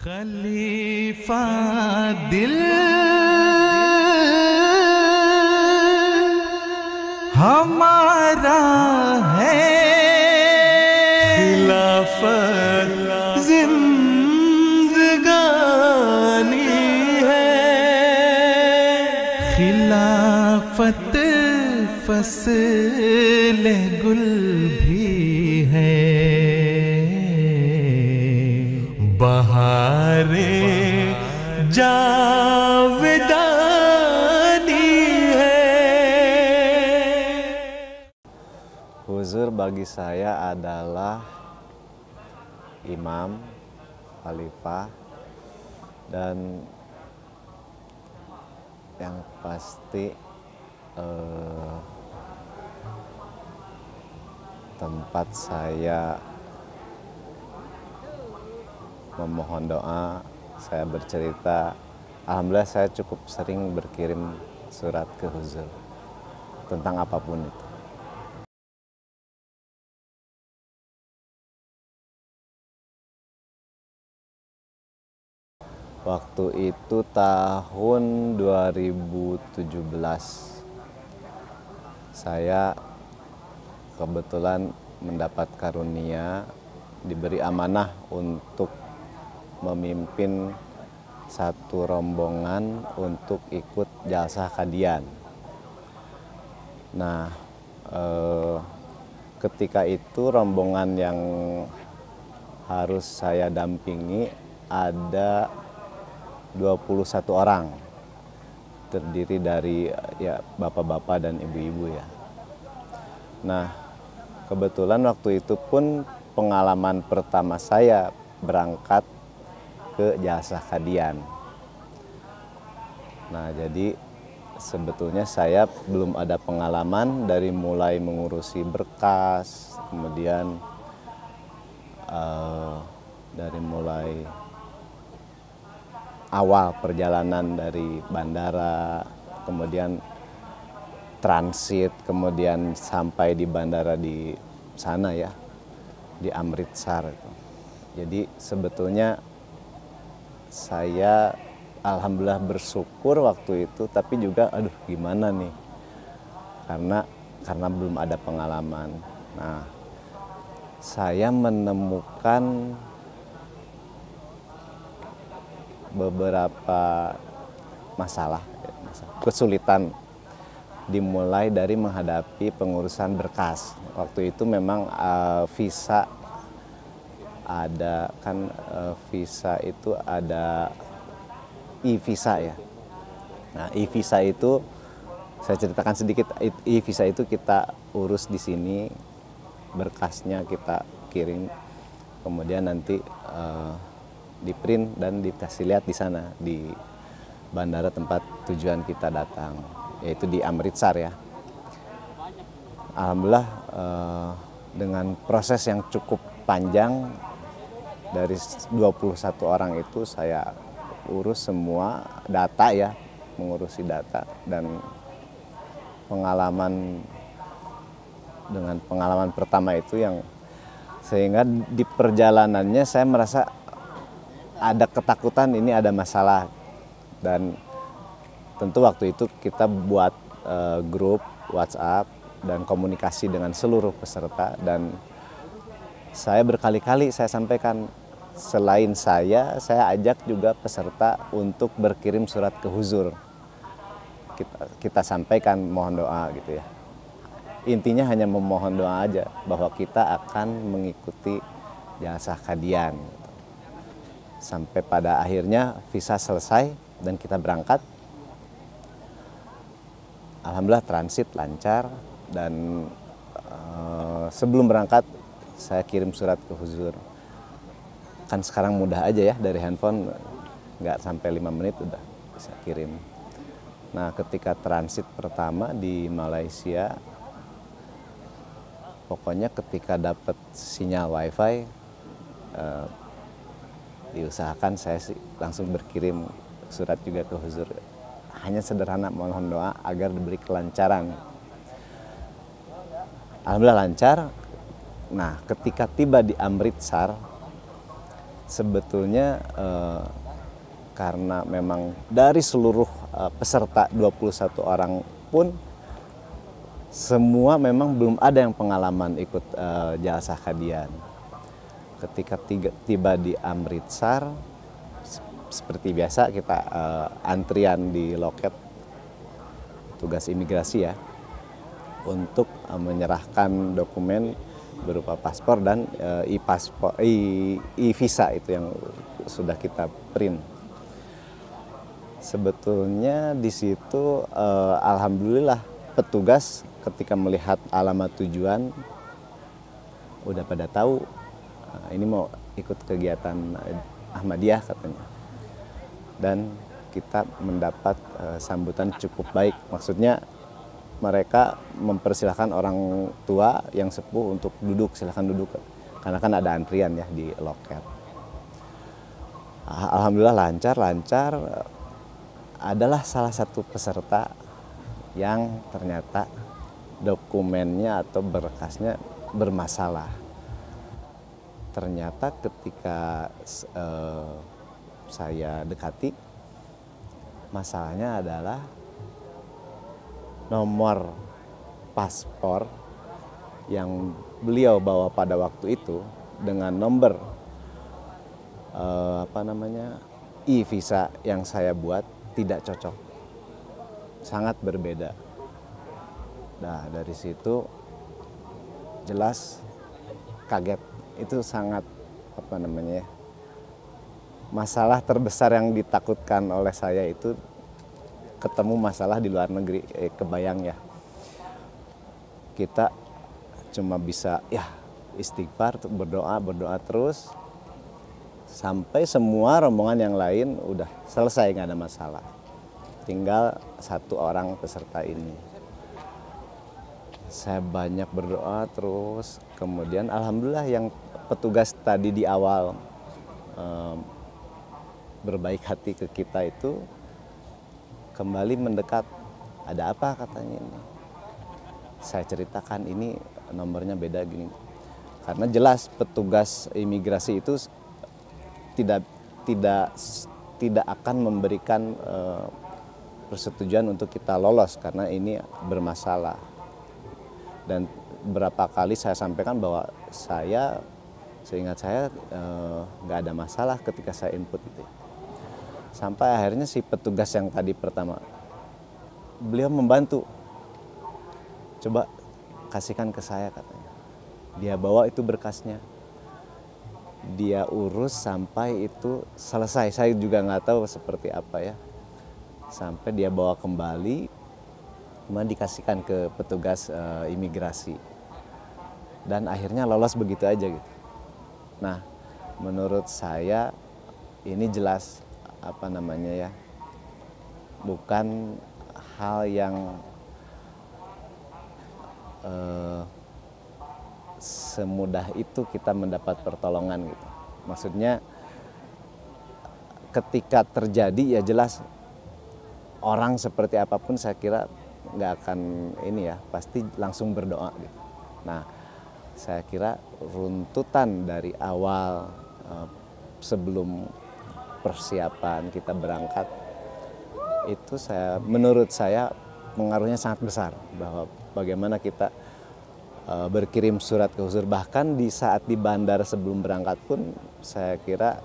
खलीफा दिल हमारा है, खिलाफत जिंदगानी है, खिलाफत फसल गुल भी है, बहारे जावेदानी है. Huzur bagi saya adalah imam, khalifah, dan yang pasti tempat saya memohon doa, saya bercerita. Alhamdulillah saya cukup sering berkirim surat ke Huzur tentang apapun itu. Waktu itu tahun 2017, saya kebetulan mendapat karunia, diberi amanah untuk memimpin satu rombongan untuk ikut jalsah Qadian. Nah, ketika itu rombongan yang harus saya dampingi ada 21 orang, terdiri dari ya bapak-bapak dan ibu-ibu ya. Nah, kebetulan waktu itu pun pengalaman pertama saya berangkat ke jalsah Qadian. Nah, jadi sebetulnya saya belum ada pengalaman dari mulai mengurusi berkas, kemudian dari mulai awal perjalanan dari bandara, kemudian transit, kemudian sampai di bandara di sana ya, di Amritsar. Jadi sebetulnya saya alhamdulillah bersyukur waktu itu, tapi juga aduh gimana nih, karena belum ada pengalaman. Nah, saya menemukan beberapa masalah, kesulitan dimulai dari menghadapi pengurusan berkas. Waktu itu memang visa ada kan, visa itu ada e-visa ya. Nah, e-visa itu saya ceritakan sedikit. E-visa itu kita urus di sini, berkasnya kita kirim, kemudian nanti di print dan dikasih lihat di sana di bandara tempat tujuan kita datang, yaitu di Amritsar ya. Alhamdulillah dengan proses yang cukup panjang, dari 21 orang itu saya urus semua data ya, mengurusi data, dan dengan pengalaman pertama itu yang sehingga di perjalanannya saya merasa ada ketakutan ini ada masalah. Dan tentu waktu itu kita buat grup WhatsApp dan komunikasi dengan seluruh peserta, dan saya berkali-kali saya sampaikan, selain saya ajak juga peserta untuk berkirim surat ke Huzur. Kita sampaikan mohon doa gitu ya. Intinya hanya memohon doa aja bahwa kita akan mengikuti jalsah Qadian. Sampai pada akhirnya visa selesai dan kita berangkat. Alhamdulillah transit lancar, dan sebelum berangkat saya kirim surat ke Huzur. Kan sekarang mudah aja ya, dari handphone nggak sampai 5 menit udah bisa kirim. Nah, ketika transit pertama di Malaysia, pokoknya ketika dapat sinyal wifi, diusahakan saya sih langsung berkirim surat juga ke Huzur. Hanya sederhana mohon doa agar diberi kelancaran. Alhamdulillah lancar. Nah, ketika tiba di Amritsar, sebetulnya karena memang dari seluruh peserta 21 orang pun semua memang belum ada yang pengalaman ikut jalsah kadian. Ketika tiba di Amritsar, seperti biasa kita antrian di loket tugas imigrasi ya, untuk menyerahkan dokumen berupa paspor dan e-visa itu yang sudah kita print. Sebetulnya di situ alhamdulillah petugas ketika melihat alamat tujuan udah pada tahu ini mau ikut kegiatan Ahmadiyah katanya. Dan kita mendapat sambutan cukup baik. Maksudnya mereka mempersilahkan orang tua yang sepuh untuk duduk, silahkan duduk. Karena kan ada antrian ya di loket. Alhamdulillah lancar. Adalah salah satu peserta yang ternyata dokumennya atau berkasnya bermasalah. Ternyata ketika saya dekati, masalahnya adalah nomor paspor yang beliau bawa pada waktu itu dengan nomor e-visa yang saya buat tidak cocok, sangat berbeda. Nah dari situ jelas kaget, itu sangat masalah terbesar yang ditakutkan oleh saya itu ketemu masalah di luar negeri, kebayang ya. Kita cuma bisa ya istighfar, berdoa terus sampai semua rombongan yang lain udah selesai, nggak ada masalah. Tinggal satu orang peserta ini. Saya banyak berdoa terus, kemudian alhamdulillah yang petugas tadi di awal berbaik hati ke kita itu kembali mendekat. Ada apa katanya ini? Saya ceritakan ini nomornya beda gini. Karena jelas petugas imigrasi itu tidak akan memberikan persetujuan untuk kita lolos karena ini bermasalah. Dan berapa kali saya sampaikan bahwa seingat saya nggak ada masalah ketika saya input itu. Sampai akhirnya si petugas yang tadi pertama, beliau membantu. Coba kasihkan ke saya katanya. Dia bawa itu berkasnya. Dia urus sampai itu selesai. Saya juga nggak tahu seperti apa ya. Sampai dia bawa kembali, kemudian dikasihkan ke petugas imigrasi. Dan akhirnya lolos begitu aja gitu. Nah, menurut saya ini jelas bukan hal yang semudah itu kita mendapat pertolongan gitu. Maksudnya ketika terjadi ya jelas orang seperti apapun saya kira nggak akan pasti langsung berdoa gitu. Nah, saya kira runtutan dari awal sebelum persiapan kita berangkat itu menurut saya pengaruhnya sangat besar, bahwa bagaimana kita berkirim surat ke Huzur, bahkan di saat di bandara sebelum berangkat pun saya kira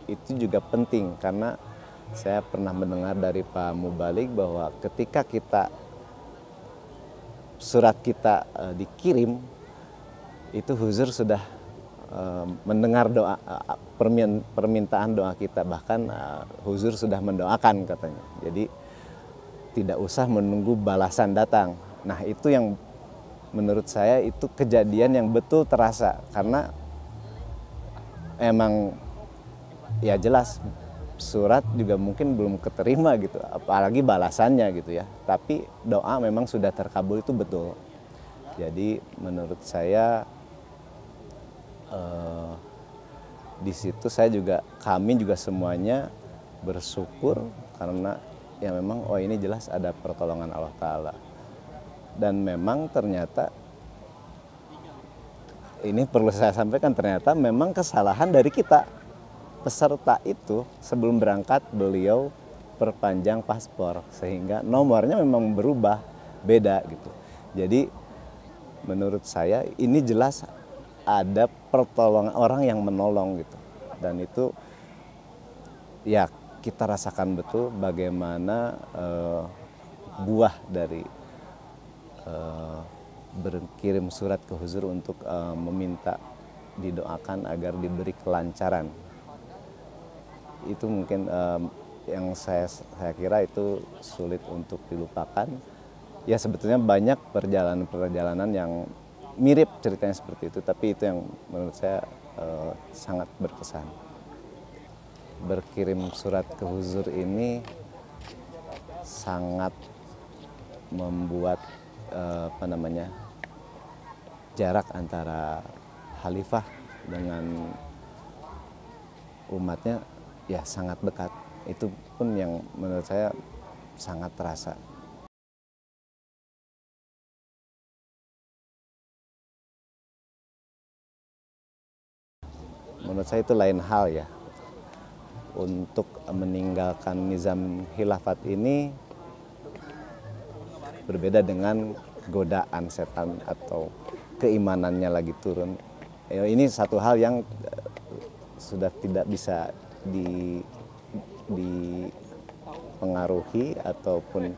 itu juga penting, karena saya pernah mendengar dari Pak Mubalik bahwa ketika surat kita dikirim itu Huzur sudah mendengar doa permintaan doa kita, bahkan Huzur sudah mendoakan katanya. Jadi tidak usah menunggu balasan datang. Nah, itu yang menurut saya itu kejadian yang betul terasa, karena emang ya jelas surat juga mungkin belum keterima gitu, apalagi balasannya gitu ya. Tapi doa memang sudah terkabul, itu betul. Jadi menurut saya di situ kami juga semuanya bersyukur, karena ya memang ini jelas ada pertolongan Allah Ta'ala. Dan memang ternyata ini perlu saya sampaikan, ternyata memang kesalahan dari kita. Peserta itu sebelum berangkat beliau perpanjang paspor sehingga nomornya memang berubah, beda gitu. Jadi menurut saya ini jelas ada pertolongan orang yang menolong gitu. Dan itu ya kita rasakan betul bagaimana buah dari berkirim surat ke Huzur untuk meminta didoakan agar diberi kelancaran. Itu mungkin yang saya kira itu sulit untuk dilupakan. Ya sebetulnya banyak perjalanan-perjalanan yang mirip ceritanya seperti itu, tapi itu yang menurut saya sangat berkesan. Berkirim surat ke Huzur ini sangat membuat jarak antara khalifah dengan umatnya ya sangat dekat. Itu pun yang menurut saya sangat terasa. Menurut saya itu lain hal ya. Untuk meninggalkan nizam khilafat ini berbeda dengan godaan setan atau keimanannya lagi turun. Ini satu hal yang sudah tidak bisa dipengaruhi ataupun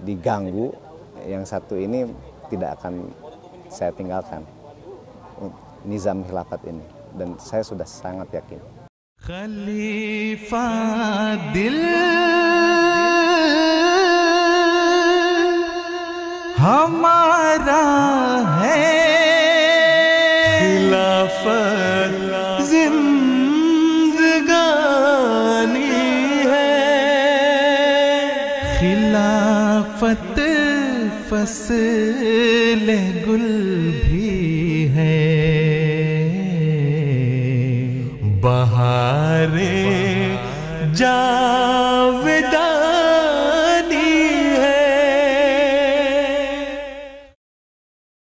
diganggu. Yang satu ini tidak akan saya tinggalkan, nizam khilafat ini, dan saya sudah sangat yakin. Khalifah dil हमारा है, खिलाफत जिंदगानी है, खिलाफत फसल गुल भी है, बहारे जावे